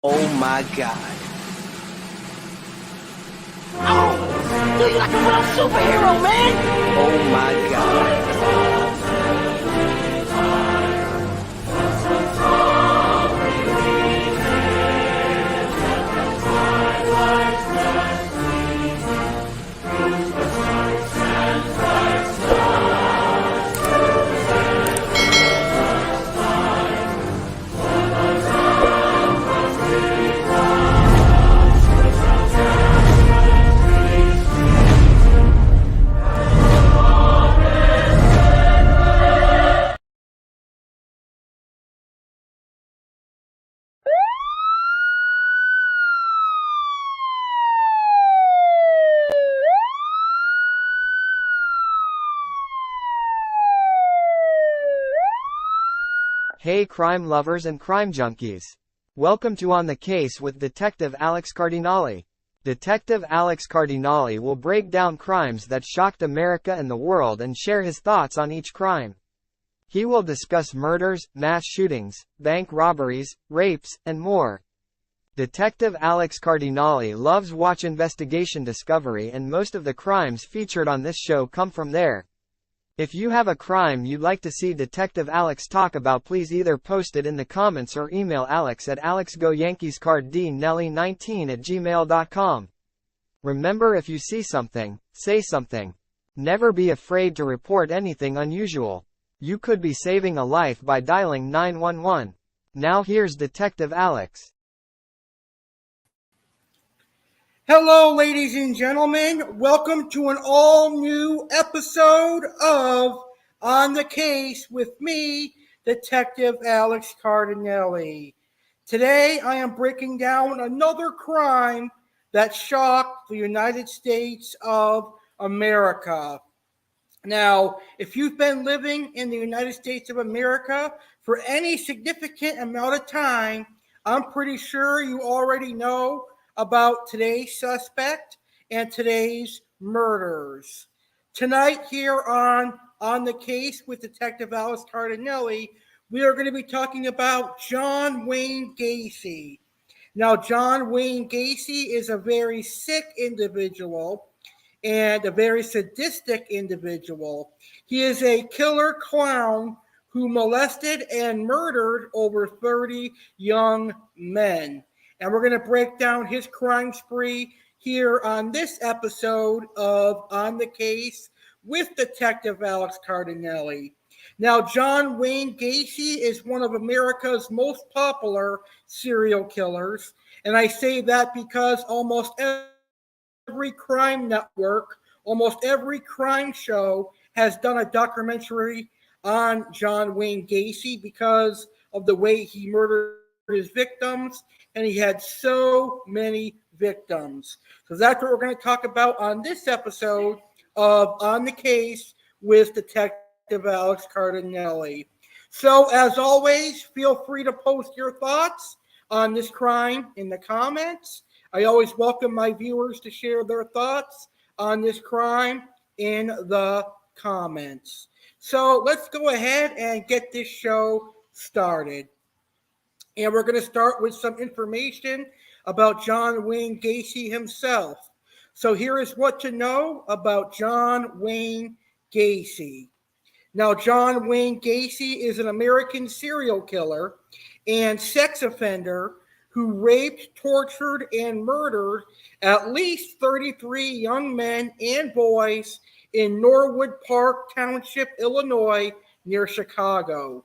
Oh my God. Oh, dude, you're like a real superhero, man. Oh my God. Hey crime lovers and crime junkies. Welcome to On the Case with Detective Alex Cardinale. Detective Alex Cardinale will break down crimes that shocked America and the world and share his thoughts on each crime. He will discuss murders, mass shootings, bank robberies, rapes, and more. Detective Alex Cardinale loves watch investigation discovery, and most of the crimes featured on this show come from there. If you have a crime you'd like to see Detective Alex talk about, please either post it in the comments or email Alex at alexgoyankeescardnelly19@gmail.com. Remember, if you see something, say something. Never be afraid to report anything unusual. You could be saving a life by dialing 911. Now here's Detective Alex. Hello, ladies and gentlemen. Welcome to an all-new episode of On the Case with me, Detective Alex Cardinale. Today, I am breaking down another crime that shocked the United States of America. Now, if you've been living in the United States of America for any significant amount of time, I'm pretty sure you already know about today's suspect and today's murders. Tonight here on the Case with Detective Alex Cardinale, we are going to be talking about John Wayne Gacy. Now, John Wayne Gacy is a very sick individual and a very sadistic individual. He is a killer clown who molested and murdered over 30 young men. And we're going to break down his crime spree here on this episode of On the Case with Detective Alex Cardinale. Now, John Wayne Gacy is one of America's most popular serial killers. And I say that because almost every crime network, almost every crime show has done a documentary on John Wayne Gacy because of the way he murdered his victims, and he had so many victims. So that's what we're going to talk about on this episode of On the Case with Detective Alex Cardinale. So as always, feel free to post your thoughts on this crime in the comments. I always welcome my viewers to share their thoughts on this crime in the comments. So let's go ahead and get this show started. And we're going to start with some information about John Wayne Gacy himself. So here is what to know about John Wayne Gacy. Now, John Wayne Gacy is an American serial killer and sex offender who raped, tortured, and murdered at least 33 young men and boys in Norwood Park Township, Illinois, near Chicago.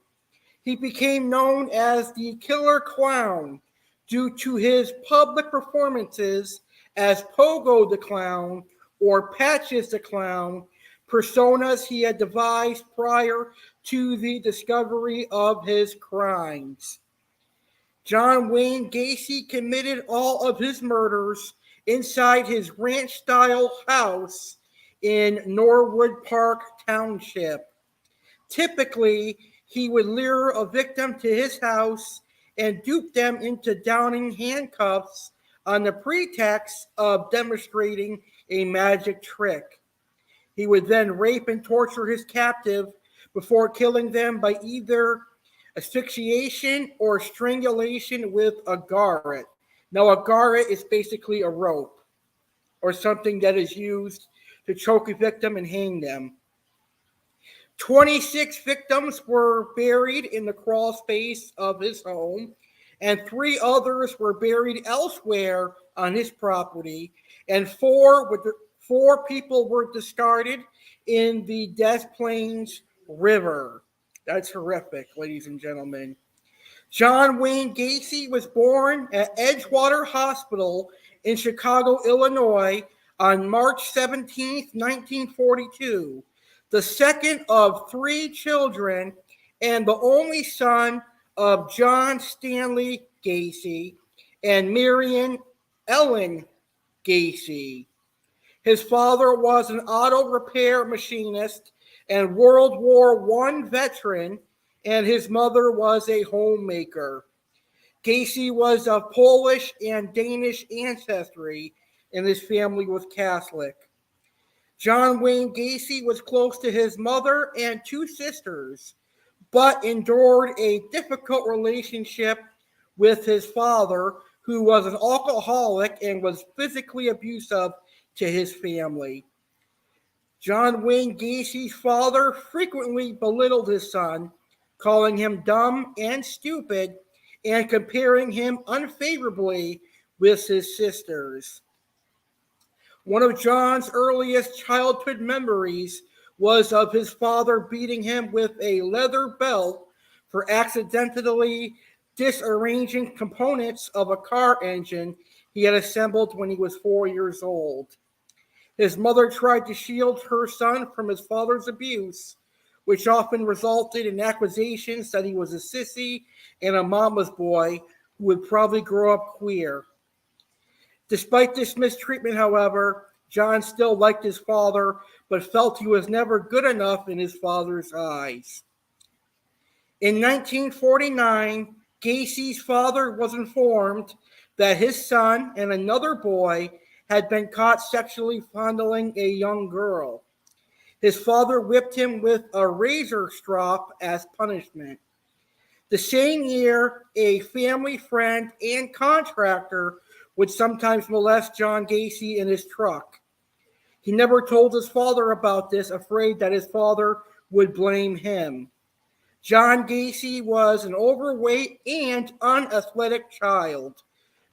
He became known as the Killer Clown due to his public performances as Pogo the Clown or Patches the Clown, personas he had devised prior to the discovery of his crimes. John Wayne Gacy committed all of his murders inside his ranch-style house in Norwood Park Township. Typically, he would lure a victim to his house and dupe them into donning handcuffs on the pretext of demonstrating a magic trick. He would then rape and torture his captive before killing them by either asphyxiation, or strangulation with a garrote. Now, a garrote is basically a rope or something that is used to choke a victim and hang them. 26 victims were buried in the crawl space of his home, and 3 others were buried elsewhere on his property, and 4 people were discarded in the Des Plaines River. That's horrific, ladies and gentlemen. John Wayne Gacy was born at Edgewater Hospital in Chicago, Illinois on March 17, 1942, the second of 3 children and the only son of John Stanley Gacy and Marion Ellen Gacy. His father was an auto repair machinist and World War I veteran, and his mother was a homemaker. Gacy was of Polish and Danish ancestry, and his family was Catholic. John Wayne Gacy was close to his mother and 2 sisters, but endured a difficult relationship with his father, who was an alcoholic and was physically abusive to his family. John Wayne Gacy's father frequently belittled his son, calling him dumb and stupid and comparing him unfavorably with his sisters. One of John's earliest childhood memories was of his father beating him with a leather belt for accidentally disarranging components of a car engine he had assembled when he was 4 years old. His mother tried to shield her son from his father's abuse, which often resulted in accusations that he was a sissy and a mama's boy who would probably grow up queer. Despite this mistreatment, however, John still liked his father, but felt he was never good enough in his father's eyes. In 1949, Gacy's father was informed that his son and another boy had been caught sexually fondling a young girl. His father whipped him with a razor strop as punishment. The same year, a family friend and contractor would sometimes molest John Gacy in his truck. He never told his father about this, afraid that his father would blame him. John Gacy was an overweight and unathletic child.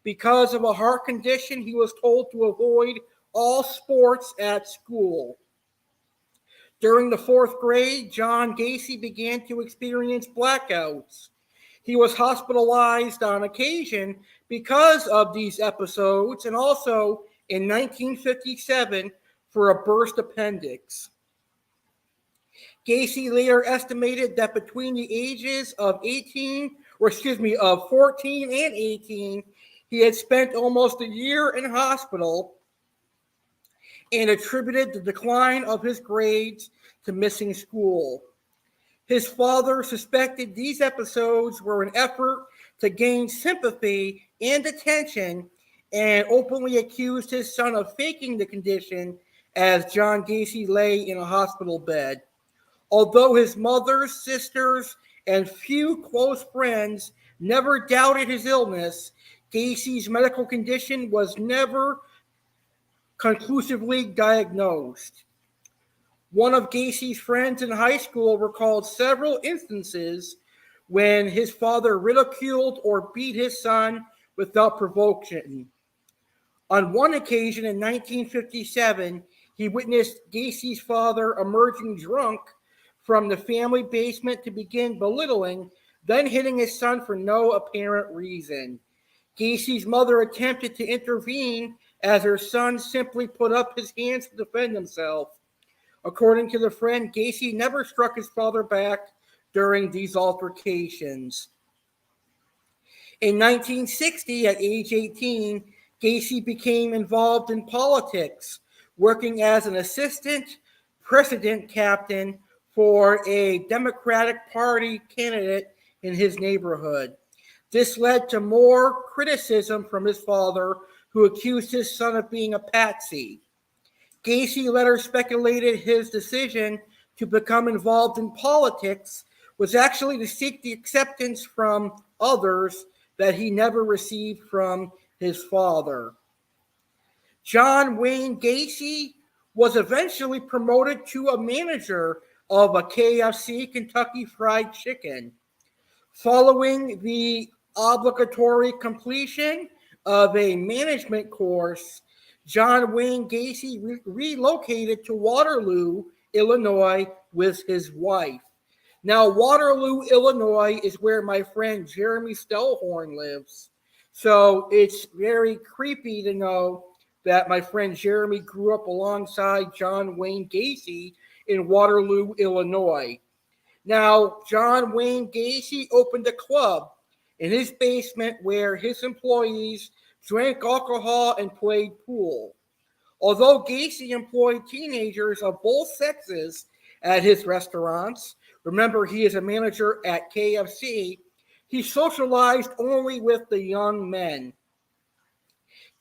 Because of a heart condition, he was told to avoid all sports at school. During the 4th grade, John Gacy began to experience blackouts. He was hospitalized on occasion because of these episodes, and also in 1957 for a burst appendix. Gacy later estimated that between the ages of 14 and 18, he had spent almost a year in hospital, and attributed the decline of his grades to missing school. His father suspected these episodes were an effort to gain sympathy and attention, and openly accused his son of faking the condition as John Gacy lay in a hospital bed. Although his mother, sisters, and few close friends never doubted his illness, Gacy's medical condition was never conclusively diagnosed. One of Gacy's friends in high school recalled several instances when his father ridiculed or beat his son without provocation. On one occasion in 1957, he witnessed Gacy's father emerging drunk from the family basement to begin belittling, then hitting his son for no apparent reason. Gacy's mother attempted to intervene as her son simply put up his hands to defend himself. According to the friend, Gacy never struck his father back during these altercations. In 1960, at age 18, Gacy became involved in politics, working as an assistant president captain for a Democratic Party candidate in his neighborhood. This led to more criticism from his father, who accused his son of being a patsy. Gacy later speculated his decision to become involved in politics was actually to seek the acceptance from others that he never received from his father. John Wayne Gacy was eventually promoted to a manager of a KFC, Kentucky Fried Chicken. Following the obligatory completion of a management course, John Wayne Gacy relocated to Waterloo, Illinois, with his wife. Now, Waterloo, Illinois is where my friend Jeremy Stellhorn lives. So it's very creepy to know that my friend Jeremy grew up alongside John Wayne Gacy in Waterloo, Illinois. Now, John Wayne Gacy opened a club in his basement where his employees drank alcohol and played pool. Although Gacy employed teenagers of both sexes at his restaurants, remember he is a manager at KFC, he socialized only with the young men.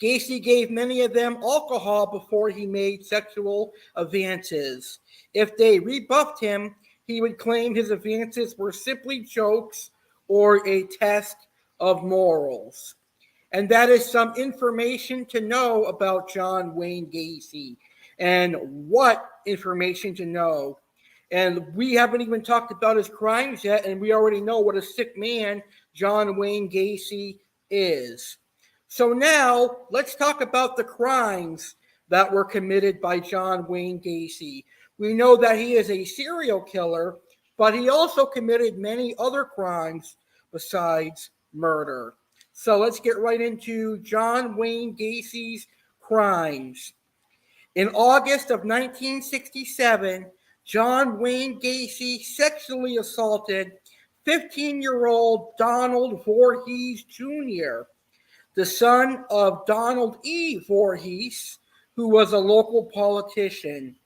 Gacy gave many of them alcohol before he made sexual advances. If they rebuffed him, he would claim his advances were simply jokes or a test of morals. And that is some information to know about John Wayne Gacy. And what information to know. And we haven't even talked about his crimes yet, and we already know what a sick man John Wayne Gacy is. So now let's talk about the crimes that were committed by John Wayne Gacy. We know that he is a serial killer, but he also committed many other crimes besides murder. So let's get right into John Wayne Gacy's crimes. In August of 1967, John Wayne Gacy sexually assaulted 15-year-old Donald Voorhees Jr., the son of Donald E. Voorhees, who was a local politician.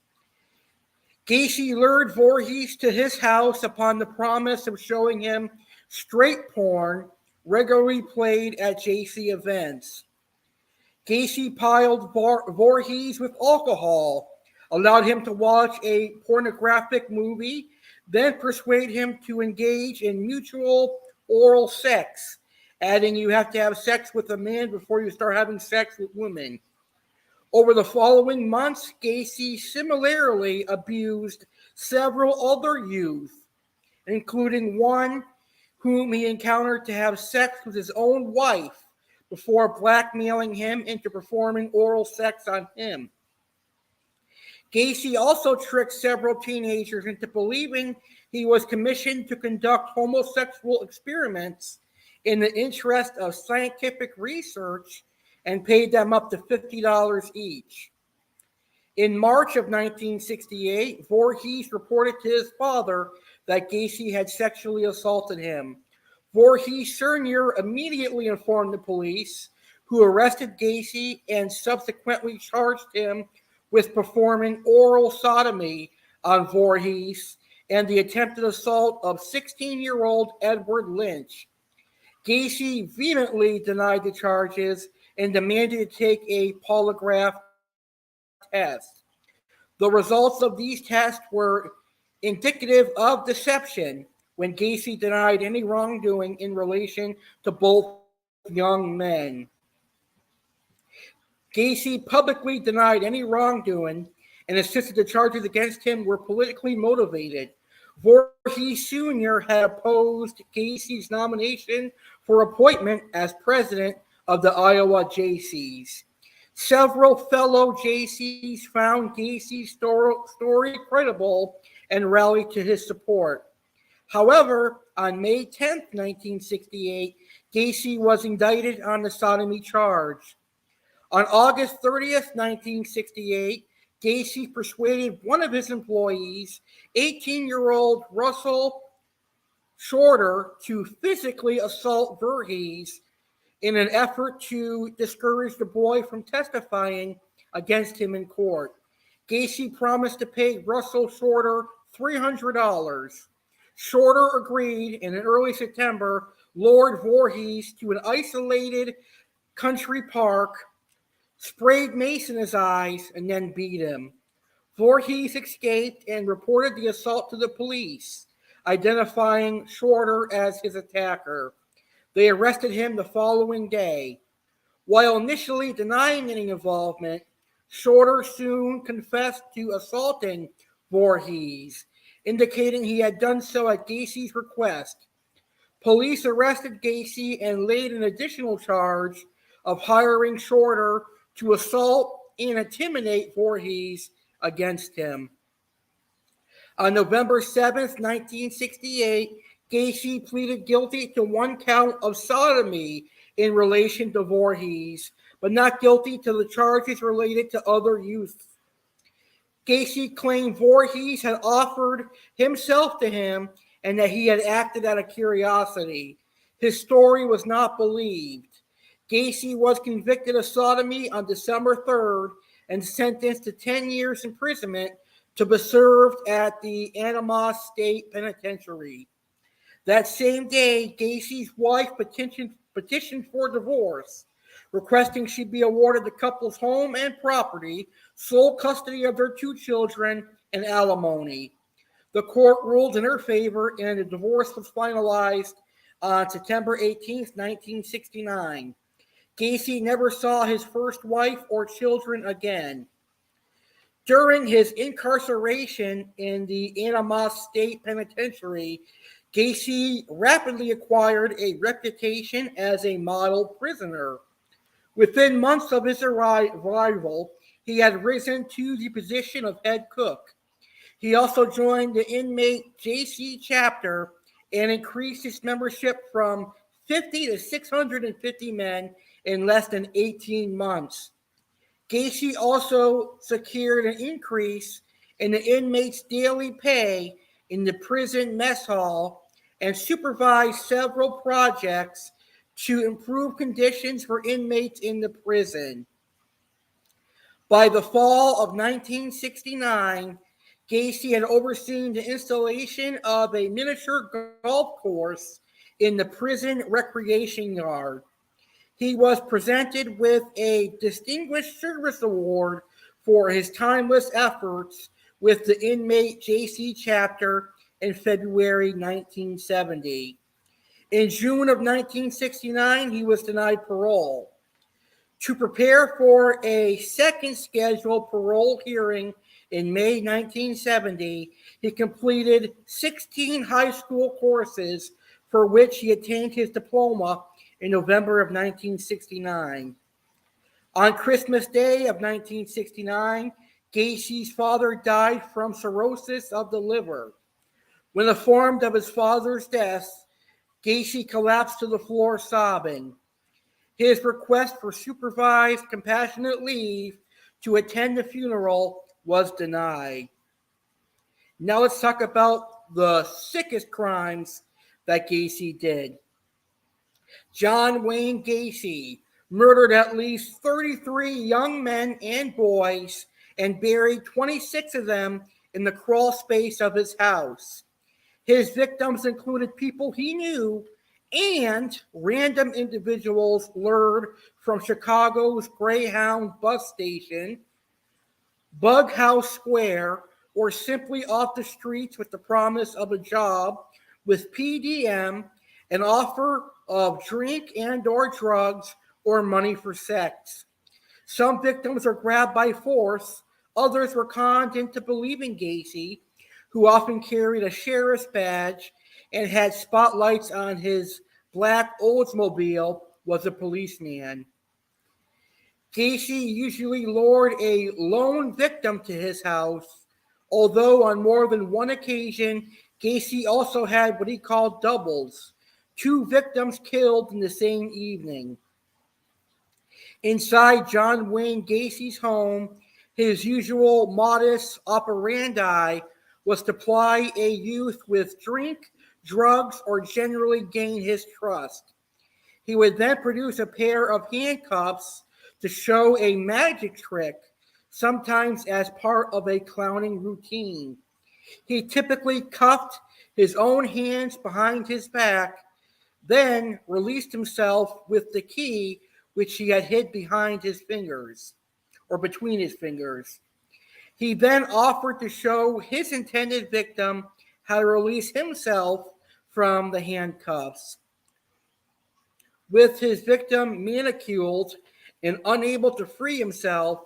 Gacy lured Voorhees to his house upon the promise of showing him straight porn regularly played at JC events. Gacy piled Voorhees with alcohol, allowed him to watch a pornographic movie, then persuade him to engage in mutual oral sex, adding you have to have sex with a man before you start having sex with women. Over the following months, Gacy similarly abused several other youth, including one whom he encountered to have sex with his own wife before blackmailing him into performing oral sex on him. Gacy also tricked several teenagers into believing he was commissioned to conduct homosexual experiments in the interest of scientific research and paid them up to $50 each. In March of 1968, Voorhees reported to his father that Gacy had sexually assaulted him. Voorhees Sr. immediately informed the police, who arrested Gacy and subsequently charged him with performing oral sodomy on Voorhees and the attempted assault of 16-year-old Edward Lynch. Gacy vehemently denied the charges and demanded to take a polygraph test. The results of these tests were indicative of deception when Gacy denied any wrongdoing in relation to both young men. Gacy publicly denied any wrongdoing and insisted the charges against him were politically motivated. Voorhees Sr. had opposed Gacy's nomination for appointment as president of the Iowa Jaycees. Several fellow Jaycees found Gacy's story credible and rallied to his support. However, on May 10, 1968, Gacy was indicted on the sodomy charge. On August 30th, 1968, Gacy persuaded one of his employees, 18-year-old Russell Shorter, to physically assault Voorhees in an effort to discourage the boy from testifying against him in court. Gacy promised to pay Russell Shorter $300. Shorter agreed, and in early September, lured Voorhees to an isolated country park, sprayed mace in his eyes, and then beat him. Voorhees escaped and reported the assault to the police. identifying Shorter as his attacker. They arrested him the following day. While initially denying any involvement, Shorter soon confessed to assaulting Voorhees, indicating he had done so at Gacy's request. Police arrested Gacy and laid an additional charge of hiring Shorter to assault and intimidate Voorhees against him. On November 7th, 1968, Gacy pleaded guilty to one count of sodomy in relation to Voorhees, but not guilty to the charges related to other youths. Gacy claimed Voorhees had offered himself to him and that he had acted out of curiosity. His story was not believed. Gacy was convicted of sodomy on December 3rd and sentenced to 10 years imprisonment to be served at the Panama State Penitentiary. That same day, Gacy's wife petitioned for divorce, requesting she be awarded the couple's home and property, sole custody of their 2 children, and alimony. The court ruled in her favor, and the divorce was finalized on September 18th, 1969. Gacy never saw his first wife or children again. During his incarceration in the Panama State Penitentiary, Gacy rapidly acquired a reputation as a model prisoner. Within months of his arrival, he had risen to the position of head cook. He also joined the inmate A.C.E chapter and increased his membership from 50 to 650 men in less than 18 months. Gacy also secured an increase in the inmates' daily pay in the prison mess hall and supervised several projects to improve conditions for inmates in the prison. By the fall of 1969, Gacy had overseen the installation of a miniature golf course in the prison recreation yard. He was presented with a Distinguished Service Award for his timeless efforts with the inmate A.C.E chapter in February 1970. In June of 1969, he was denied parole. To prepare for a second scheduled parole hearing in May 1970, he completed 16 high school courses for which he attained his diploma in November of 1969. On Christmas Day of 1969, Gacy's father died from cirrhosis of the liver. When informed of his father's death, Gacy collapsed to the floor sobbing. His request for supervised compassionate leave to attend the funeral was denied. Now let's talk about the sickest crimes that Gacy did. John Wayne Gacy murdered at least 33 young men and boys and buried 26 of them in the crawl space of his house. His victims included people he knew and random individuals lured from Chicago's Greyhound bus station, Bug House Square, or simply off the streets with the promise of a job with PDM, an offer of drink and or drugs, or money for sex. Some victims were grabbed by force. Others were conned into believing Gacy, who often carried a sheriff's badge and had spotlights on his black Oldsmobile, was a policeman. Gacy usually lured a lone victim to his house, although on more than one occasion, Gacy also had what he called doubles, 2 victims killed in the same evening. Inside John Wayne Gacy's home, his usual modus operandi was to ply a youth with drink, drugs, or generally gain his trust. He would then produce a pair of handcuffs to show a magic trick, sometimes as part of a clowning routine. He typically cuffed his own hands behind his back, then released himself with the key which he had hid behind his fingers, or between his fingers. He then offered to show his intended victim how to release himself from the handcuffs. With his victim manacled and unable to free himself,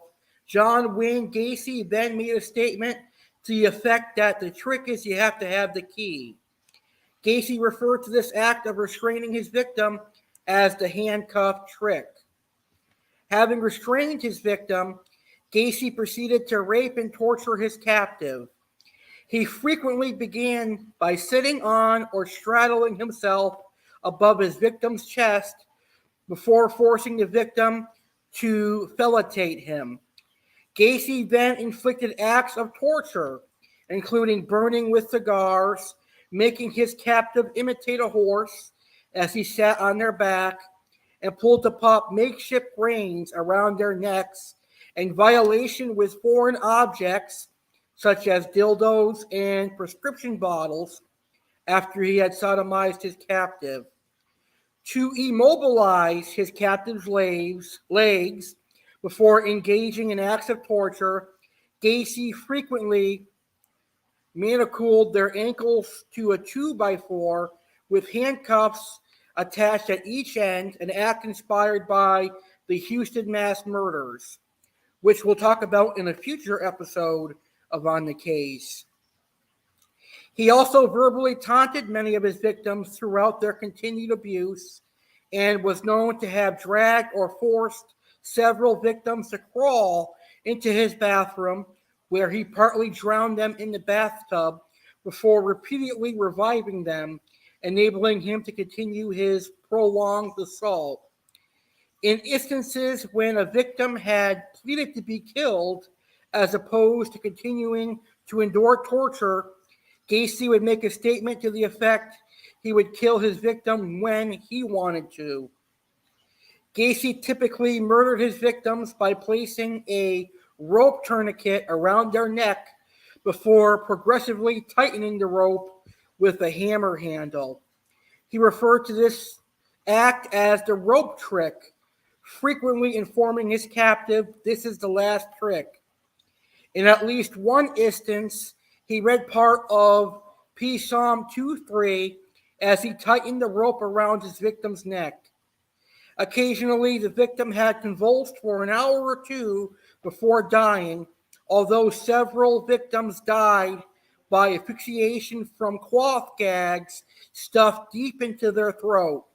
John Wayne Gacy then made a statement to the effect that the trick is you have to have the key. Gacy referred to this act of restraining his victim as the handcuff trick. Having restrained his victim, Gacy proceeded to rape and torture his captive. He frequently began by sitting on or straddling himself above his victim's chest before forcing the victim to fellatate him. Gacy then inflicted acts of torture, including burning with cigars, making his captive imitate a horse as he sat on their back, and pulled to pop makeshift reins around their necks, in violation with foreign objects such as dildos and prescription bottles after he had sodomized his captive. To immobilize his captive's legs before engaging in acts of torture, Gacy frequently manacled their ankles to a 2x4 with handcuffs attached at each end, an act inspired by the Houston mass murders, which we'll talk about in a future episode of On the Case. He also verbally taunted many of his victims throughout their continued abuse and was known to have dragged or forced several victims to crawl into his bathroom, where he partly drowned them in the bathtub before repeatedly reviving them, enabling him to continue his prolonged assault. In instances when a victim had pleaded to be killed as opposed to continuing to endure torture, Gacy would make a statement to the effect he would kill his victim when he wanted to. Gacy typically murdered his victims by placing a rope tourniquet around their neck before progressively tightening the rope with a hammer handle. He referred to this act as the rope trick, frequently informing his captive this is the last trick. In at least one instance, he read part of Psalm 2:3 as he tightened the rope around his victim's neck. Occasionally, the victim had convulsed for an hour or two before dying, although several victims died by asphyxiation from cloth gags stuffed deep into their throat.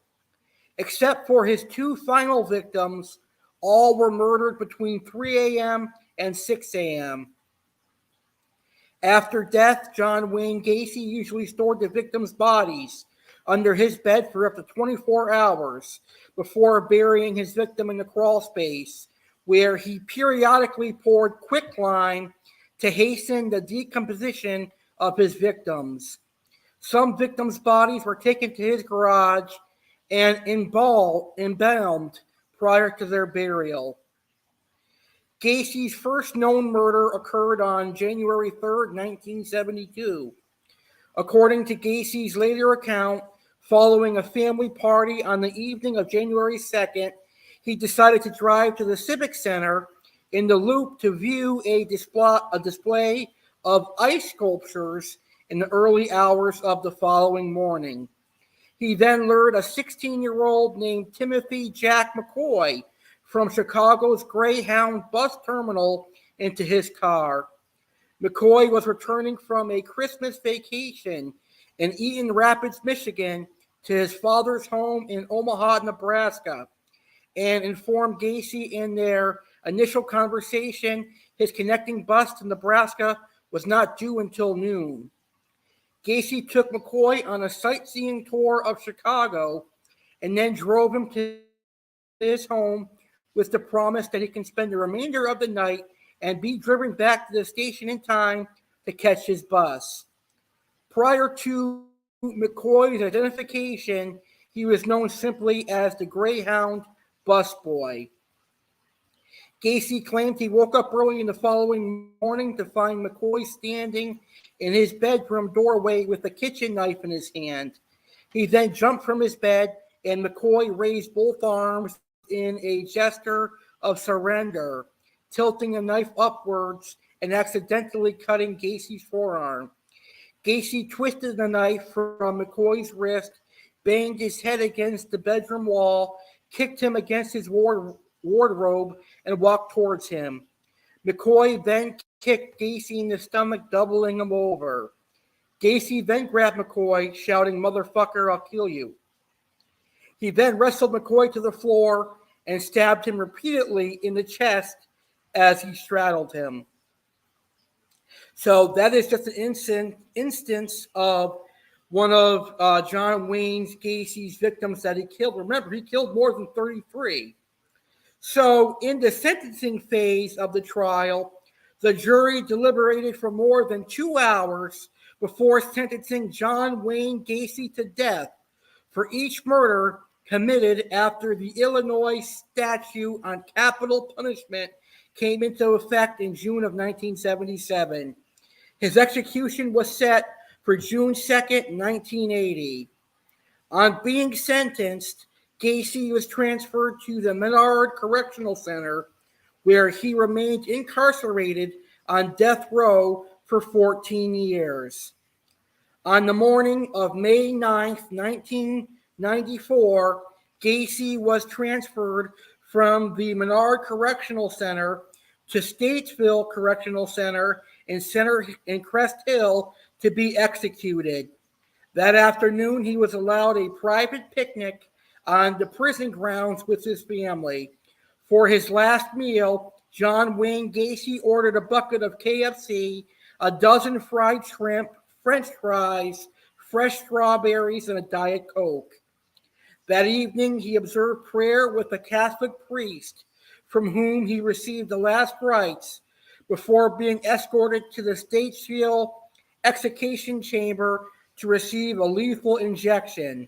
Except for his two final victims, all were murdered between 3 a.m. and 6 a.m. After death, John Wayne Gacy usually stored the victims' bodies under his bed for up to 24 hours before burying his victim in the crawl space, where he periodically poured quicklime to hasten the decomposition of his victims. Some victims' bodies were taken to his garage and embalmed prior to their burial. Gacy's first known murder occurred on January 3rd, 1972. According to Gacy's later account, following a family party on the evening of January 2nd, he decided to drive to the Civic Center in the Loop to view a display of ice sculptures in the early hours of the following morning. He then lured a 16-year-old named Timothy Jack McCoy from Chicago's Greyhound bus terminal into his car. McCoy was returning from a Christmas vacation in Eaton Rapids, Michigan, to his father's home in Omaha, Nebraska, and informed Gacy in their initial conversation his connecting bus to Nebraska was not due until noon. Gacy took McCoy on a sightseeing tour of Chicago and then drove him to his home with the promise that he can spend the remainder of the night and be driven back to the station in time to catch his bus. Prior to McCoy's identification, he was known simply as the Greyhound busboy. Gacy claimed he woke up early in the following morning to find McCoy standing in his bedroom doorway with a kitchen knife in his hand. He then jumped from his bed, and McCoy raised both arms in a gesture of surrender, tilting the knife upwards and accidentally cutting Gacy's forearm. Gacy twisted the knife from McCoy's wrist, banged his head against the bedroom wall, kicked him against his wardrobe, and walked towards him. McCoy then kicked Gacy in the stomach, doubling him over. Gacy then grabbed McCoy, shouting, "Motherfucker, I'll kill you." He then wrestled McCoy to the floor and stabbed him repeatedly in the chest as he straddled him. So that is just an instance of one of John Wayne Gacy's victims that he killed. Remember, he killed more than 33. So in the sentencing phase of the trial, the jury deliberated for more than 2 hours before sentencing John Wayne Gacy to death for each murder committed after the Illinois statute on capital punishment came into effect in June of 1977. His execution was set for June 2nd, 1980. On being sentenced, Gacy was transferred to the Menard Correctional Center, where he remained incarcerated on death row for 14 years. On the morning of May 9th, 1994, Gacy was transferred from the Menard Correctional Center to Statesville Correctional Center in Crest Hill to be executed. That afternoon, he was allowed a private picnic on the prison grounds with his family. For his last meal, John Wayne Gacy ordered a bucket of KFC, a dozen fried shrimp, French fries, fresh strawberries, and a Diet Coke. That evening, he observed prayer with a Catholic priest from whom he received the last rites before being escorted to the Statesville execution chamber to receive a lethal injection.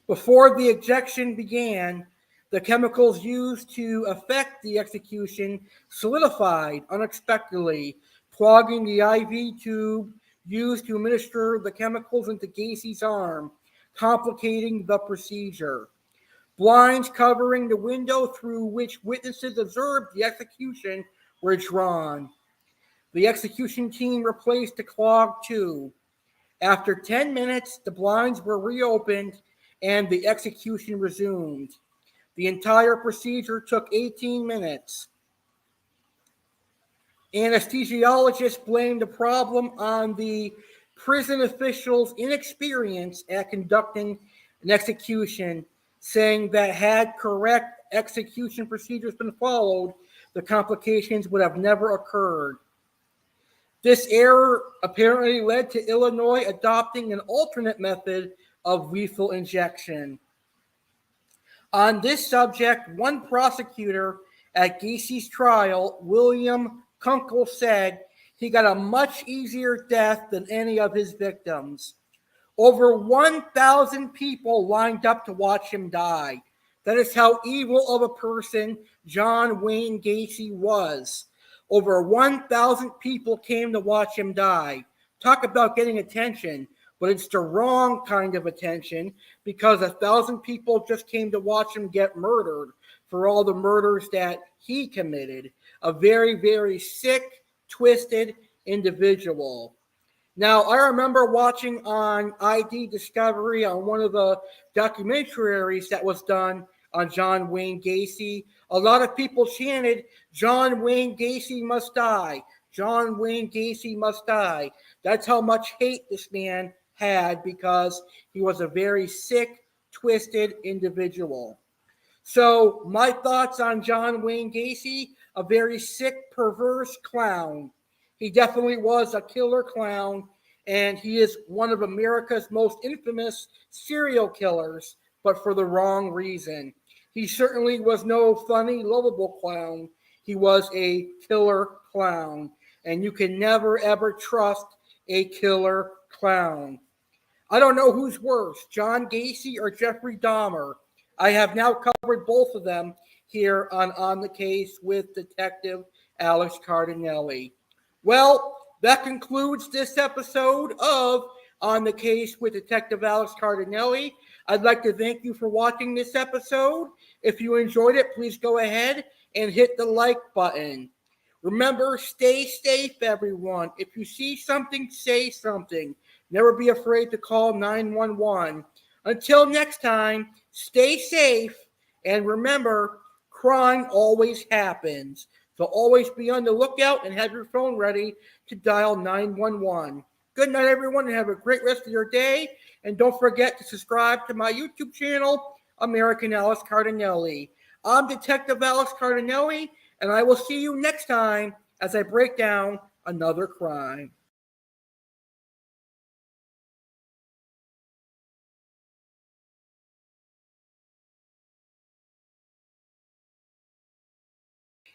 Before the injection began, the chemicals used to effect the execution solidified unexpectedly, clogging the IV tube used to administer the chemicals into Gacy's arm, complicating the procedure. Blinds covering the window through which witnesses observed the execution were drawn. The execution team replaced the clogged tube. After 10 minutes, the blinds were reopened and the execution resumed. The entire procedure took 18 minutes. Anesthesiologists blamed the problem on the prison officials' inexperience at conducting an execution, saying that had correct execution procedures been followed, the complications would have never occurred. This error apparently led to Illinois adopting an alternate method of lethal injection. On this subject, one prosecutor at Gacy's trial, William Kunkel, said he got a much easier death than any of his victims. Over 1,000 people lined up to watch him die. That is how evil of a person John Wayne Gacy was. Over 1,000 people came to watch him die. Talk about getting attention, but it's the wrong kind of attention because 1,000 people just came to watch him get murdered for all the murders that he committed. A very, very sick, twisted individual. Now, I remember watching on ID Discovery on one of the documentaries that was done on John Wayne Gacy. A lot of people chanted, "John Wayne Gacy must die. John Wayne Gacy must die." That's how much hate this man had because he was a very sick, twisted individual. So my thoughts on John Wayne Gacy, a very sick, perverse clown. He definitely was a killer clown, and he is one of America's most infamous serial killers, but for the wrong reason. He certainly was no funny, lovable clown. He was a killer clown, and you can never, ever trust a killer clown. I don't know who's worse, John Gacy or Jeffrey Dahmer. I have now covered both of them here on the Case with Detective Alex Cardinale. Well, that concludes this episode of On the Case with Detective Alex Cardinale. I'd like to thank you for watching this episode. If you enjoyed it, please go ahead and hit the like button. Remember, stay safe, everyone. If you see something, say something. Never be afraid to call 911. Until next time, stay safe, and remember, crime always happens. So always be on the lookout and have your phone ready to dial 911. Good night, everyone, and have a great rest of your day. And don't forget to subscribe to my YouTube channel, American Alex Cardinale. I'm Detective Alex Cardinale, and I will see you next time as I break down another crime.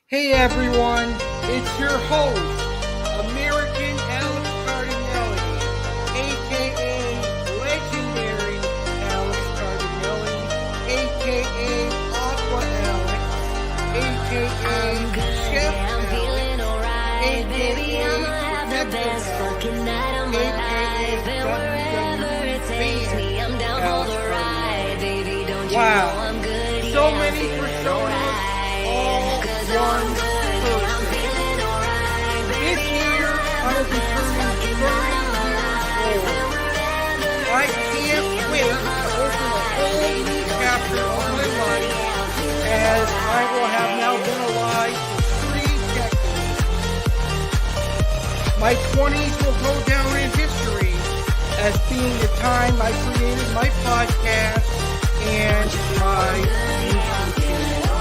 Hey everyone, it's your host, American Alex Cardinale, aka legendary Alex Cardinale, aka Aqua Alex, aka Chef Alex, aka Detective Alex, aka Wow, so many personas, all one person. This year, I will be turning 30 years old. I can't wait to open a whole new chapter of my life, as I will have now been alive for 3 decades. My 20s will go down in history as being the time I created my podcast and my YouTube channel.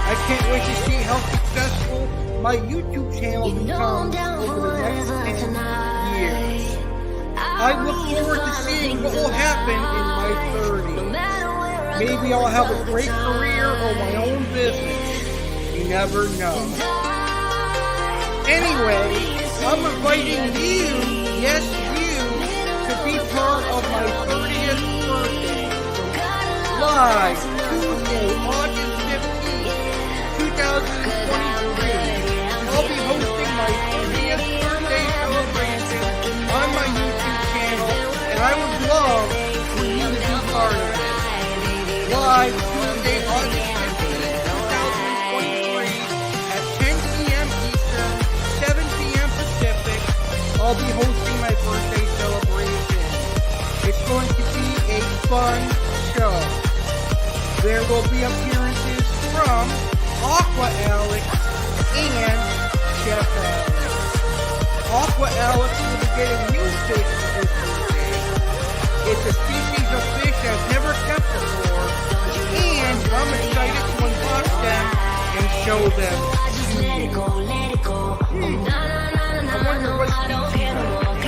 I can't wait to see how successful my YouTube channel becomes over the next 10 years. I look forward to seeing what will happen in my 30s. Maybe I'll have a great career or my own business. You never know. Anyway, I'm inviting you, yes you, to be part of my 30th birthday. Live Tuesday, August 15th, 2023. I'll be hosting my 30th birthday celebration on my YouTube channel, and I would love for you to be part of it. Live Tuesday, August 15th, 2023 at 10 p.m. Eastern, 7 p.m. Pacific. I'll be hosting my birthday celebration. It's going to be a fun show. There will be appearances from Aqua Alex and Chef Alex. Aqua Alex will be getting new fish for this birthday. It's a species of fish I've never kept before, and I'm excited to unbox them and show them to you. I wonder what species are.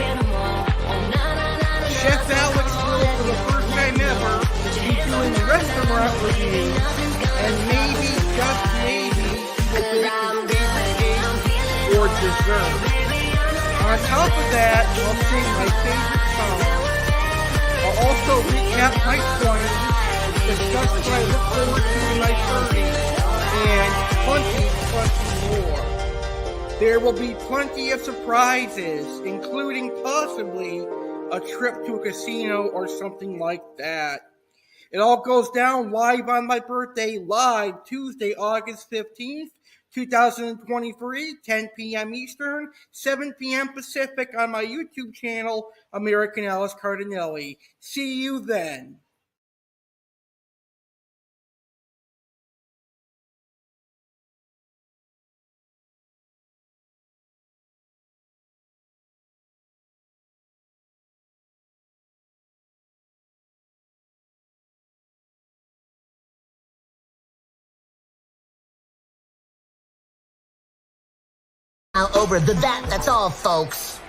Chef Alex will, for the first time ever, be doing restaurant reviews, and maybe, just maybe, he will bake his favorite cake or dessert. On top of that, I'll sing my favorite song. I'll also recap my 20s, discuss what I look forward to in my 30s, and plenty more. There will be plenty of surprises, including possibly a trip to a casino or something like that. It all goes down live on my birthday, live Tuesday, August 15th, 2023, 10 p.m. Eastern, 7 p.m. Pacific on my YouTube channel, American Alex Cardinale. See you then. Now over the that's all, folks.